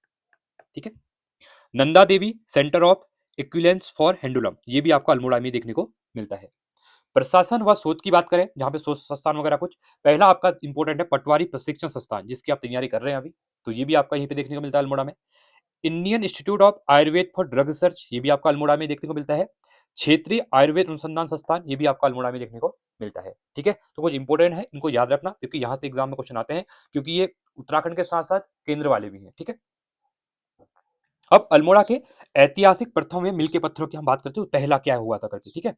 ठीक है। Nanda Devi centre of एक्विलेंस for handloom, ये भी आपको अल्मोड़ा में देखने को मिलता है। प्रशासन व शोध की बात करें, जहां पे शोध संस्थान वगैरह कुछ, पहला आपका इंपॉर्टेंट है पटवारी प्रशिक्षण संस्थान, जिसकी आप तैयारी कर रहे हैं अभी, तो ये भी आपका यहीं पे देखने को मिलता है अल्मोड़ा में। Indian institute of Ayurveda for drug research, ये भी आपका अल्मोड़ा में देखने को मिलता है। क्षेत्रीय आयुर्वेद अनुसंधान संस्थान, ये भी आपका अल्मोड़ा में देखने को मिलता है, ठीक है। तो कुछ इंपॉर्टेंट है, इनको याद रखना, क्योंकि यहाँ से एग्जाम में क्वेश्चन आते हैं, क्योंकि ये उत्तराखंड के साथ साथ केंद्र वाले भी हैं, ठीक है। अब अल्मोड़ा के ऐतिहासिक प्रथाओं में मिल के पत्थरों की हम बात करते हैं, पहला क्या हुआ था करके, ठीक है।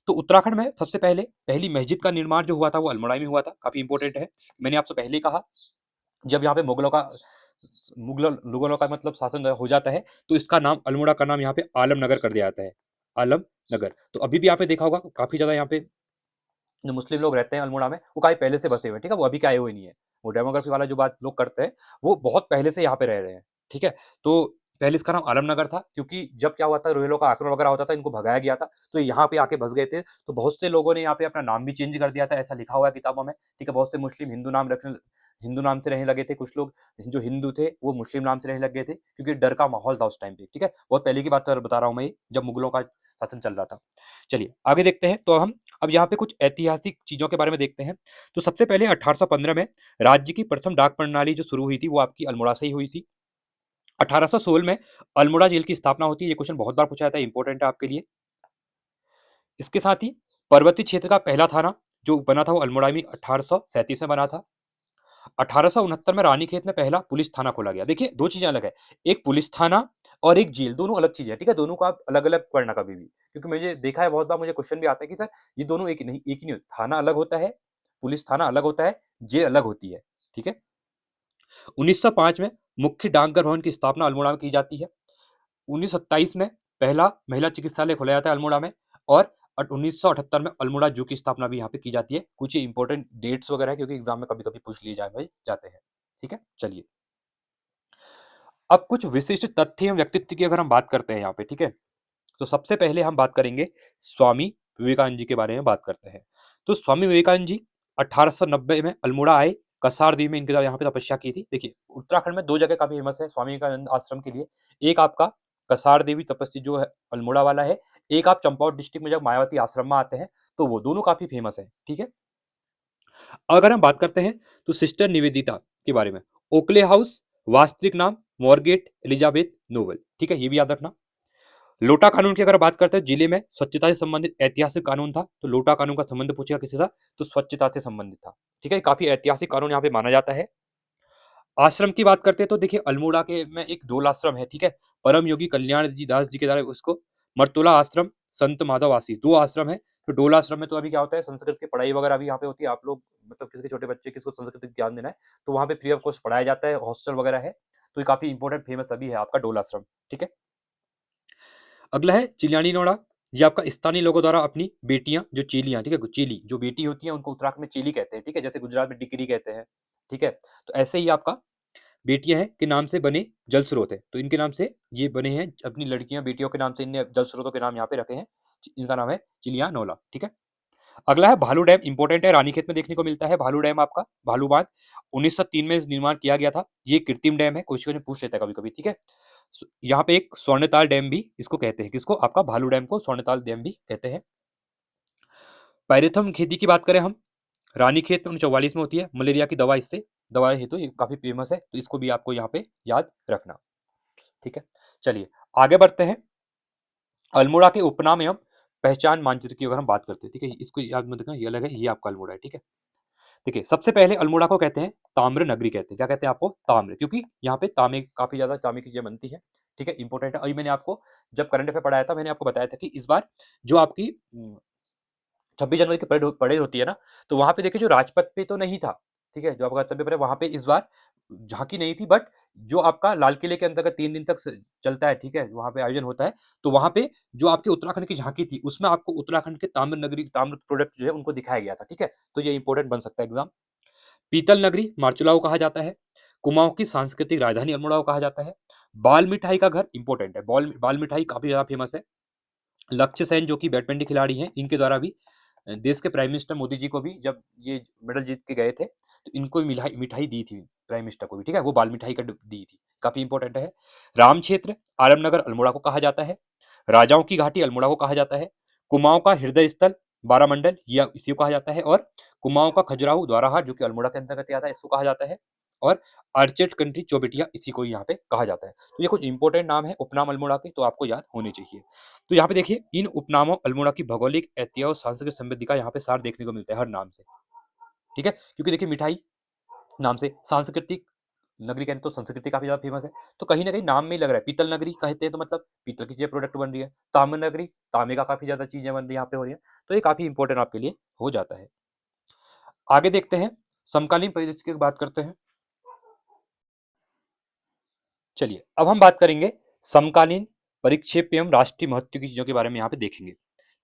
तो उत्तराखंड में सबसे पहले पहली मस्जिद का निर्माण जो हुआ था वो अल्मोड़ा में हुआ था, काफी इंपॉर्टेंट है। मैंने आपसे पहले ही कहा, जब यहाँ पे मुगलों का मतलब शासन हो जाता है, तो इसका नाम, अल्मोड़ा का नाम यहाँ पे आलमनगर कर दिया जाता है, आलमनगर। तो अभी भी यहाँ पे देखा होगा काफी ज्यादा यहाँ पे जो मुस्लिम लोग रहते हैं अल्मोड़ा में, वो काफी पहले से बसे हुए हैं, ठीक है, वो अभी के आए हुए नहीं है। वो डेमोग्राफी वाला जो बात लोग करते हैं, वो बहुत पहले से यहाँ पे रह रहे हैं, ठीक है। तो पहले इसका नाम आलमनगर था, क्योंकि जब क्या हुआ था, रोहिलों का आक्रमण वगैरह होता था, इनको भगाया गया था, तो यहाँ पे आके बस गए थे, तो बहुत से लोगों ने यहाँ पे अपना नाम भी चेंज कर दिया था, ऐसा लिखा हुआ है किताबों में, ठीक है। बहुत से मुस्लिम हिंदू नाम से रहने लगे थे, कुछ लोग जो हिंदू थे वो मुस्लिम नाम से रहने लग गए थे, क्योंकि डर का माहौल था उस टाइम पे, ठीक है। बहुत पहले की बात बता रहा हूँ मैं, जब मुगलों का शासन चल रहा था। चलिए आगे देखते हैं, तो हम अब यहाँ पे कुछ ऐतिहासिक चीजों के बारे में देखते हैं। तो सबसे पहले 1815 में राज्य की प्रथम डाक प्रणाली जो शुरू हुई थी, वो आपकी अल्मोड़ा से ही हुई थी। 1816 में अल्मोड़ा जेल की स्थापना होती है, ये क्वेश्चन बहुत बार पूछा जाता है, इंपॉर्टेंट है आपके लिए। इसके साथ ही पर्वतीय क्षेत्र का पहला थाना जो बना था वो अल्मोड़ा में 1837 में बना था। 1869 में रानीखेत में पहला पुलिस थाना खोला गया। देखिए दो चीजें अलग है, एक पुलिस थाना और एक जेल, दोनों अलग चीजें हैं, ठीक है। दोनों को आप अलग अलग पढ़ना कभी भी, क्योंकि मुझे देखा है बहुत बार, मुझे क्वेश्चन भी आता है कि सर ये दोनों एक नहीं, एक ही नहीं होता, थाना अलग होता है, पुलिस थाना अलग होता है, जेल अलग होती है, ठीक है। 1905 में मुख्य डाकघर भवन की स्थापना अल्मोड़ा में की जाती है। 1927 में पहला महिला चिकित्सालय खोला जाता है अल्मोड़ा में, और 1978 में अल्मोड़ा जू की स्थापना भी यहाँ पे की जाती है। कुछ इंपॉर्टेंट डेट्स वगैरह है, क्योंकि एग्जाम में कभी कभी पूछ लिए जाते हैं, ठीक है। चलिए अब कुछ विशिष्ट तथ्य एवं व्यक्तित्व की अगर हम बात करते हैं यहाँ पे, ठीक है, तो सबसे पहले हम बात करेंगे स्वामी विवेकानंद जी के बारे में बात करते हैं। तो स्वामी विवेकानंद जी 1890 में अल्मोड़ा आए, कसारदी में इनके यहाँ पे तपस्या की थी। देखिए उत्तराखंड में दो जगह काफी फेमस है स्वामी विवेकानंद आश्रम के लिए, एक आपका कसार देवी तपस्या जो है अल्मोड़ा वाला है, एक आप चंपावत डिस्ट्रिक्ट में जब मायावती आश्रम में आते हैं, तो वो दोनों काफी फेमस है, ठीक है। अगर हम बात करते हैं तो सिस्टर निवेदिता के बारे में, ओकले हाउस, वास्तविक नाम मॉर्गेट एलिजाबेथ नोबल, ठीक है, ये भी याद रखना। लोटा कानून की अगर बात करते हैं, जिले में स्वच्छता से संबंधित ऐतिहासिक कानून था, तो लोटा कानून का संबंध पूछेगा किससे था, तो स्वच्छता से संबंधित था, ठीक है, काफी ऐतिहासिक कानून यहाँ पे माना जाता है। आश्रम की बात करते हैं तो देखिए अल्मोड़ा के में एक डोल आश्रम है, ठीक है, परम योगी कल्याण जी दास जी के द्वारा उसको मर्तोला आश्रम, संत माधव आशीष, दो आश्रम है। तो डोल आश्रम में तो अभी क्या होता है, संस्कृत की पढ़ाई वगैरह भी यहाँ पे होती है। आप लोग मतलब किसी के छोटे बच्चे किसको संस्कृत ज्ञान देना है तो वहाँ पे फ्री ऑफ कॉस्ट पढ़ाया जाता है, हॉस्टल वगैरह है, तो ये काफी इंपॉर्टेंट फेमस अभी है आपका डोल आश्रम, ठीक है। अगला है चिलियानी नोड़ा, ये आपका स्थानीय लोगों द्वारा अपनी बेटियां जो चीलियां, ठीक है, चीली जो बेटी होती है उनको उत्तराखंड में चीली कहते हैं, ठीक है, जैसे गुजरात में डिग्री कहते हैं, ठीक है। तो ऐसे ही आपका बेटियां हैं के नाम से बने जल स्रोत है, तो इनके नाम से ये बने हैं, अपनी लड़कियां बेटियों के नाम से इनने जल स्रोतों के नाम यहाँ पे रखे हैं, इनका नाम है चिलिया नोला, ठीक है। अगला है भालू डैम, इंपॉर्टेंट है, रानीखेत में देखने को मिलता है भालू डैम, आपका भालू बांध 1903 में निर्माण किया गया था, ये कृत्रिम डैम है, क्वेश्चन पूछ लेता है कभी कभी, ठीक है। यहाँ पे एक स्वर्णताल डैम भी इसको कहते हैं, किसको, आपका भालू डैम को स्वर्णताल डैम भी कहते हैं। पायरेथम खेती की बात करें हम, रानीखेत में 1944 में होती है, मलेरिया की दवा इससे दवा हेतु ये काफी फेमस है, तो इसको भी आपको यहाँ पे याद रखना, ठीक है। चलिए आगे बढ़ते हैं। अल्मोड़ा के उपनाम एवं पहचान मानचित्र की अगर हम बात करते हैं, ठीक है, इसको याद मत रखना, ये अलग है, ये आपका अल्मोड़ा है, ठीक है। देखिए सबसे पहले अल्मोड़ा को कहते हैं ताम्र नगरी कहते हैं, क्या कहते हैं आपको, ताम्र, क्योंकि यहाँ पे तांबे काफी ज्यादा तांबे की चीजें बनती है, ठीक है, इंपॉर्टेंट है। अभी मैंने आपको जब करंट अफेयर पढ़ाया था मैंने आपको बताया था कि इस बार जो आपकी 26 जनवरी की परेड होती है ना, तो वहां पे देखिए जो राजपथ पे तो नहीं था, ठीक है, जो आपका कर्तव्य परेड वहां पे इस बार झांकी नहीं थी, बट जो आपका लाल किले के अंतर्गत 3 दिन तक चलता है, ठीक है, वहां पे आयोजन होता है, तो वहां पे जो आपकी उत्तराखंड की झांकी थी उसमें आपको उत्तराखंड के ताम्र नगरी ताम्र प्रोडक्ट जो है उनको दिखाया गया था, ठीक है, तो ये इंपॉर्टेंट बन सकता है एग्जाम। पीतल नगरी मार्चुलाओ कहा जाता है, कुमाऊं की सांस्कृतिक राजधानी अल्मोड़ा कहा जाता है। बाल मिठाई का घर इंपॉर्टेंट है, बाल मिठाई काफी ज्यादा फेमस है। लक्ष्य सेन जो कि बैडमिंटन खिलाड़ी हैं, इनके द्वारा भी देश के प्राइम मिनिस्टर मोदी जी को भी जब ये मेडल जीत के गए थे तो इनको भी मिठाई मिठाई दी थी प्राइम मिनिस्टर को भी, ठीक है, वो बाल मिठाई का दी थी, काफी इंपॉर्टेंट है। राम क्षेत्र आलमनगर अल्मोड़ा को कहा जाता है। राजाओं की घाटी अल्मोड़ा को कहा जाता है। कुमाऊं का हृदय स्थल बारामंडल या इसी को कहा जाता है, और कुमाऊं का खजुराहो द्वाराहाट जो कि अल्मोड़ा के अंतर्गत आता है इसको कहा जाता है, और आर्चेट कंट्री चौबेटिया इसी को यहाँ पे कहा जाता है। तो ये कुछ इंपॉर्टेंट नाम है उपनाम अल्मोड़ा के, तो आपको याद होने चाहिए। तो यहाँ पे देखिए इन उपनामों अल्मोड़ा की भौगोलिक ऐतिह्य और सांस्कृतिक समृद्धि का यहाँ पे सार देखने को मिलता है हर नाम से, ठीक है, क्योंकि देखिए मिठाई नाम से, सांस्कृतिक नगरी कहते तो संस्कृति काफी ज्यादा फेमस है, तो कहीं ना कहीं नाम में ही लग रहा है, पीतल नगरी कहते हैं तो मतलब पीतल की चीजें प्रोडक्ट बन रही है, ताम्र नगरी तांबे का काफी ज्यादा चीजें बन रही है यहाँ पे हो रही है, तो ये काफी इंपॉर्टेंट आपके लिए हो जाता है। आगे देखते हैं समकालीन परिदृश्य की बात करते हैं। चलिए अब हम बात करेंगे समकालीन परिक्षेप एवं राष्ट्रीय महत्व की चीजों के बारे में यहाँ पे देखेंगे।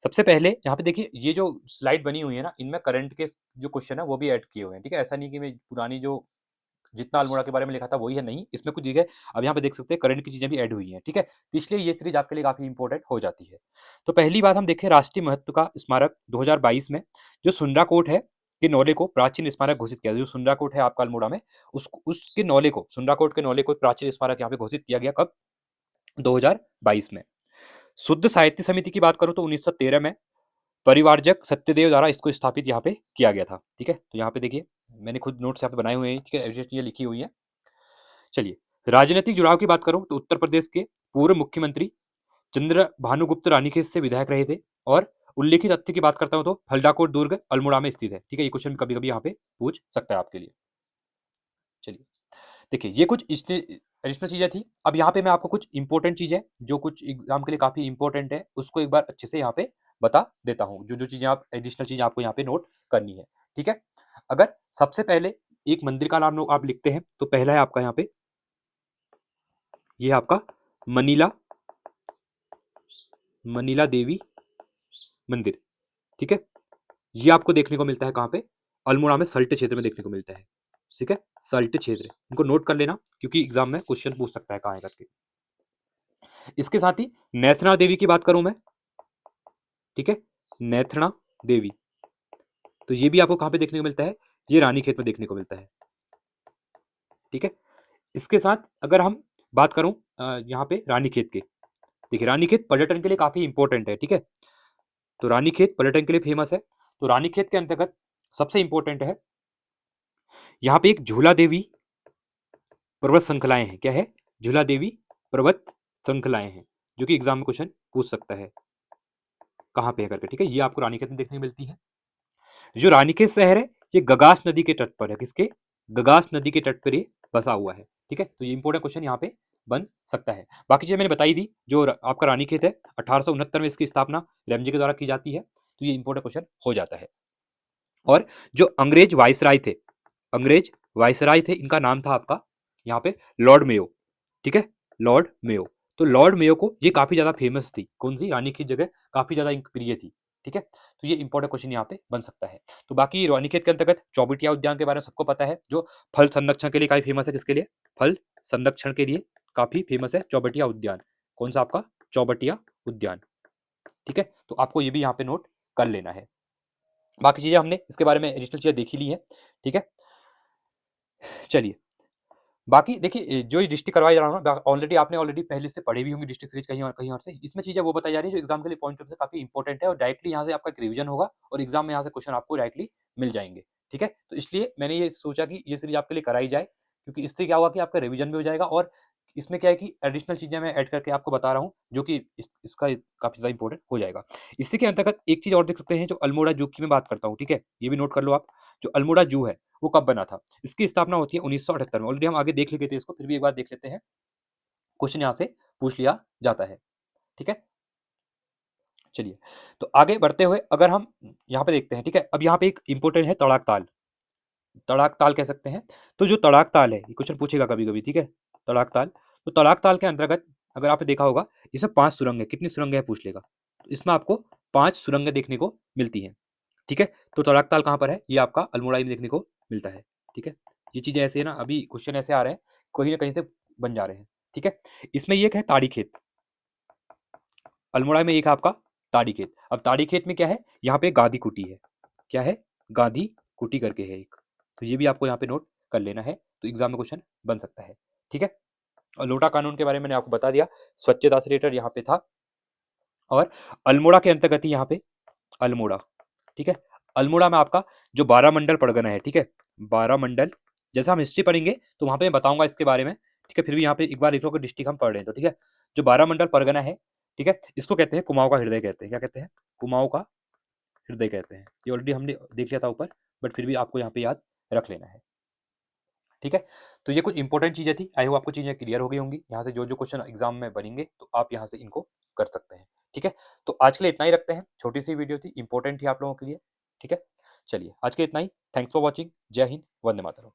सबसे पहले यहाँ पे देखिए ये जो स्लाइड बनी हुई है ना, इनमें करंट के जो क्वेश्चन है वो भी ऐड किए हुए हैं, ठीक है, ऐसा नहीं कि मैं पुरानी जो जितना अल्मोड़ा के बारे में लिखा था वही है, नहीं, इसमें कुछ दिखे, अब यहाँ पे देख सकते हैं करंट की चीजें भी ऐड हुई हैं, ठीक है, तो इसलिए ये सीरीज आपके लिए काफी इंपॉर्टेंट हो जाती है। तो पहली बात हम देखें राष्ट्रीय महत्व का स्मारक 2022 में जो सुंदरा कोट है के नौले को प्राचीन स्मारक घोषित किया, जो सुंदरा कोट है आपका अल्मोड़ा में, उसके नौले को, सुंदरा कोट के नौले को प्राचीन स्मारक यहाँ पे घोषित किया गया, कब, 2022 में। शुद्ध साहित्य समिति की बात करूं तो 1913 में परिवारजक सत्यदेव द्वारा इसको स्थापित यहाँ पे किया गया था, ठीक है, तो यहाँ पे देखिए मैंने खुद नोट्स यहाँ पे बनाए हुए हैं, ठीक है, ये लिखी हुई है। चलिए राजनीतिक जुड़ाव की बात करूं तो उत्तर प्रदेश के पूर्व मुख्यमंत्री चंद्र भानुगुप्त रानीखेत से विधायक रहे थे, और उल्लेखित तथ्य की बात करता हूं तो फलडाकोट दुर्ग अल्मोड़ा में स्थित है, ठीक है, ये क्वेश्चन कभी कभी यहाँ पे पूछ सकता है आपके लिए। चलिए देखिए ये कुछ एडिशनल चीजें थी, अब यहाँ पे मैं आपको कुछ इंपॉर्टेंट चीजें जो कुछ एग्जाम के लिए काफी इंपॉर्टेंट है उसको एक बार अच्छे से यहाँ पे बता देता हूँ, जो जो चीजें आप एडिशनल चीजें आपको यहाँ पे नोट करनी है, ठीक है। अगर सबसे पहले एक मंदिर का नाम आप लिखते हैं तो पहला है आपका यहाँ पे, ये आपका मनीला मनीला देवी मंदिर, ठीक है, ये आपको देखने को मिलता है कहाँ पे, अल्मोड़ा में सल्ट क्षेत्र में देखने को मिलता है, ठीक है, सल्ट क्षेत्र, इनको नोट कर लेना क्योंकि एग्जाम में क्वेश्चन पूछ सकता है कहाँ है करके। इसके साथ ही नैथना देवी की बात करूं मैं, ठीक है, नैथना देवी, तो ये भी आपको कहां पे देखने को मिलता है, ये रानीखेत में देखने को मिलता है, ठीक है। इसके साथ अगर हम बात करूं यहाँ पे रानीखेत के, देखिए रानीखेत पर्यटन के लिए काफी इंपॉर्टेंट है, ठीक है, तो रानीखेत पर्यटन के लिए फेमस है, तो रानीखेत के अंतर्गत सबसे इंपॉर्टेंट है यहाँ पे एक झूला देवी पर्वत श्रृंखलाएं हैं। क्या है? झूला देवी पर्वत श्रृंखलाएं हैं, जो कि एग्जाम में क्वेश्चन पूछ सकता है कहाँ पे है करके। ठीक है, ये आपको रानीखेत में देखने को मिलती है। जो रानीखेत शहर है ये गगास नदी के तट पर है। किसके? गगास नदी के तट पर ये बसा हुआ है। ठीक है, तो ये इंपॉर्टेंट क्वेश्चन यहाँ पे बन सकता है। बाकी चीजें मैंने बताई दी। जो आपका रानीखेत है 1869 में इसकी स्थापना रैमजे के द्वारा की जाती है, तो ये इंपॉर्टेंट क्वेश्चन हो जाता है। और जो अंग्रेज वाइसराय थे, अंग्रेज वाइसराय थे, इनका नाम था आपका यहाँ पे लॉर्ड मेयो। ठीक है, लॉर्ड मेयो। तो लॉर्ड मेयो को ये काफी ज्यादा फेमस थी। कौन सी? रानीखेत जगह काफी ज्यादा प्रिय थी। ठीक है, तो ये इंपॉर्टेंट क्वेश्चन यहाँ पे बन सकता है। तो बाकी रानीखेत के अंतर्गत चौबटिया उद्यान के बारे में सबको पता है, जो फल संरक्षण के लिए काफी फेमस है। किसके लिए? फल संरक्षण के लिए काफी फेमस है चौबटिया उद्यान। कौन सा? आपका चौबटिया उद्यान। ठीक है, तो आपको ये भी यहाँ पे नोट कर लेना है। बाकी चीजें हमने इसके बारे में एडिशनल चीजें देखी ली है। ठीक है, चलिए बाकी देखिए, जो ये डिस्ट्रिक्ट करवाई जा रहा हूँ ना, ऑलरेडी पहले से पढ़े भी होंगे डिस्ट्रिक्ट सीरीज कहीं और से। इसमें चीजें वो बताई जा रही है जो एग्जाम के लिए पॉइंट ऑफ से काफी इंपॉर्टेंट है, और डायरेक्टली यहाँ से आपका एक रिवीजन होगा और एग्जाम में यहाँ से क्वेश्चन आपको डायरेक्टली मिल जाएंगे। ठीक है, तो इसलिए मैंने ये सोचा कि ये सीरीज आपके लिए कराई जाए, क्योंकि इससे क्या होगा कि आपका रिवीजन भी हो जाएगा, और इसमें क्या है कि एडिशनल चीजें मैं ऐड करके आपको बता रहा हूँ, जो कि इसका काफी ज्यादा इंपॉर्टेंट हो जाएगा। इसी के अंतर्गत एक चीज और देख सकते हैं, जो अल्मोड़ा जू की मैं बात करता हूँ। ठीक है, ये भी नोट कर लो आप। जो अल्मोड़ा जू है वो कब बना था? इसकी स्थापना होती है 1978 में। ऑलरेडी हम आगे देख लेते थे इसको, फिर भी एक बार देख लेते हैं, क्वेश्चन यहाँ से पूछ लिया जाता है। ठीक है, चलिए तो आगे बढ़ते हुए अगर हम यहाँ पे देखते हैं। ठीक है, अब यहाँ पे एक इंपॉर्टेंट है तड़ाक ताल। तड़ाक ताल कह सकते हैं। तो जो तड़ाक ताल है, ये क्वेश्चन पूछेगा कभी कभी। ठीक है, तड़ाक ताल। तो तड़ाक ताल के अंतर्गत अगर आपने देखा होगा, इसमें 5 सुरंग है। कितनी सुरंग है पूछ लेगा, तो इसमें आपको 5 सुरंगें देखने को मिलती हैं। ठीक है, तो तड़ाक ताल कहाँ पर है? ये आपका अल्मोड़ा में देखने को मिलता है। ठीक है, ये चीजें ऐसे है ना, अभी क्वेश्चन ऐसे आ रहे हैं, कहीं ना कहीं से बन जा रहे हैं। ठीक है, इसमें ये एक है ताड़ी खेत। अल्मोड़ा में एक है आपका ताड़ी खेत। अब ताड़ी खेत में क्या है? यहाँ पे गांधी कुटी है। क्या है? गांधी कुटी करके है एक। तो ये भी आपको यहाँ पे नोट कर लेना है, तो एग्जाम में क्वेश्चन बन सकता है। ठीक है, और लोटा कानून के बारे में मैंने आपको बता दिया, स्वच्छता से रिलेटेड यहाँ पे था। और अल्मोड़ा के अंतर्गत ही यहाँ पे अल्मोड़ा। ठीक है, अल्मोड़ा में आपका जो 12 मंडल परगना है। ठीक है, 12 मंडल, जैसे हम हिस्ट्री पढ़ेंगे तो वहां पे मैं बताऊंगा इसके बारे में। ठीक है, फिर भी यहाँ पे एक बार लिख लो कि डिस्ट्रिक्ट हम पढ़ रहे हैं तो। ठीक है, जो 12 मंडल परगना है, ठीक है, इसको कहते हैं कुमाऊं का हृदय कहते हैं। क्या कहते हैं? कुमाऊं का हृदय कहते हैं। ये ऑलरेडी हमने देख लिया था ऊपर, बट फिर भी आपको यहाँ पे याद रख लेना है। ठीक है, तो ये कुछ इंपॉर्टेंट चीजें थी। आई होप आपको चीजें क्लियर हो गई होंगी। यहाँ से जो जो क्वेश्चन एग्जाम में बनेंगे तो आप यहाँ से इनको कर सकते हैं। ठीक है, तो आज के लिए इतना ही रखते हैं। छोटी सी वीडियो थी, इंपॉर्टेंट थी आप लोगों के लिए। ठीक है, चलिए आज के लिए इतना ही। Thanks for watching. जय हिंद, वंदे मातरम।